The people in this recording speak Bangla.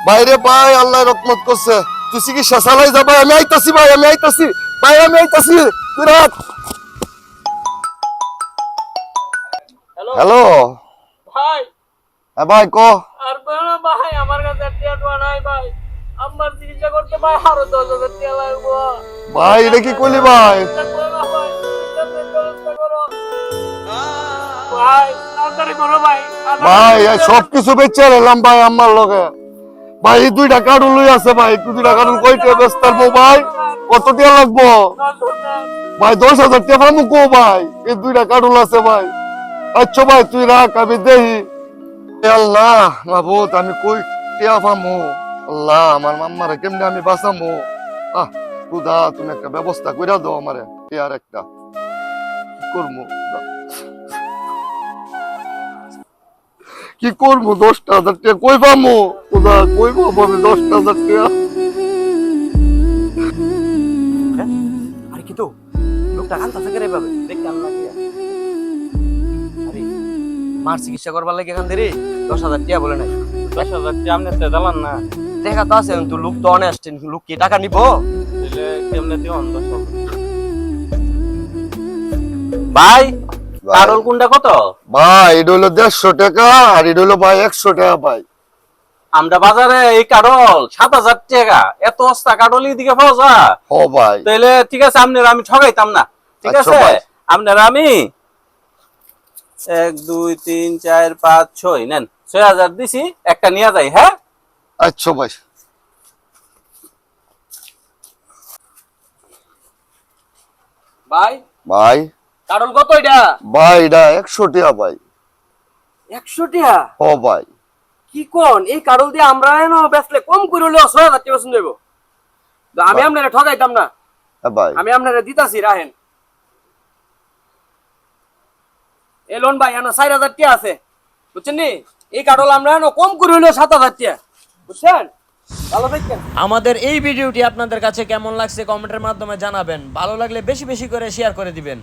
বাইরে ভাই আল্লাহ রহমত করছে। তুই চিকিৎসা চালাই যা ভাই, আমি আইতাছি ভাই, আমি আইতাছি ভাই, আমি আইতাছি। তুই রাখ। হ্যালো ভাই। হ্যাঁ ভাই ক। আর বলো ভাই, আমার কাছে টিয়া নাই ভাই। আমার চিকিৎসা করতে ভাই আরো 10,000 টাকা লাগবে। ভাই এটা কি কইলি ভাই? ভাই তাড়াতাড়ি করো ভাই। ভাই সবকিছু বেচে এলাম ভাই আমার লগে। ভাই এই 2 টাকা কাটুলই আছে ভাই, 2 টাকা কাটুল কইতে ব্যস্ত থাকবো ভাই? কত টাকা লাগবো ভাই? 10,000 টাকা পাবো কো ভাই? এই 2 টাকা কাটুল আছে ভাই। আচ্ছা ভাই তুই রাখ, আমি দেখি। আল্লাহ মাহবুব, আমি কই টিয়া পামু? আল্লাহ আমার মাম্মারে কেমনে আমি বাঁচামু? খুদা তুমি একটা ব্যবস্থা কইরা দাও আমারে টিয়ার একটা। কি করবো কি করবো? 10,000 টাকা কই পামু? খুদা কই পাবো আমি 10,000 টাকা? আরে কি তো লোকটা কান্তাছে করে পাবে দেখ কান লাগিয়া। আরে মার চিকিৎসা করবার লাগে এখান থেকে 10,000 টাকা বলে নাই। 10,000 টাকা আমনে তে দিলাম না। দেখা তো আছে কিন্তু লোক তো অনেক আসছেন, লোক কি টাকা নিব? দিলে কেমনে দিও 10,000? ভাই কারল কোনটা কত? ভাই এটা হলো 150 টাকা, আর এটা হলো ভাই 100 টাকা ভাই। আমরা বাজারে এই কারল 7,000 টাকা। এত সস্তা কারল এদিকে পাওয়া যায়? ও ভাই তাহলে ঠিক আছে, আপনার আমি ঠগাইতাম না। ঠিক আচ্ছা আছে ভাই। আপনার আমি 1 2 3 4 5 6 নেন, 6,000 দিছি, একটা নিয়ে যাই। হ্যাঁ আচ্ছা ভাই। ভাই ভাই কারল কত এটা? ভাই এটা 100 টাকা ভাই। 100 টাকা? ও ভাই কি কোন? এই কারল দিয়ে আমরা এনো বেচলে কম করে হলো 6,000 টাকা বেচন দেব। আমি আপনারে ঠগাইতাম না, হ্যাঁ ভাই। আমি আপনারে দিতাছি রাহেন। এলন ভাই এনো 4,000 টাকা আছে, বুঝছেন নি? এই কারল আমরা এনো কম করে হলো 7,000 টাকা, বুঝছেন? ভালো থাকেন। আমাদের এই ভিডিওটি আপনাদের কাছে কেমন লাগছে কমেন্টের মাধ্যমে জানাবেন। ভালো লাগলে বেশি বেশি করে শেয়ার করে দিবেন।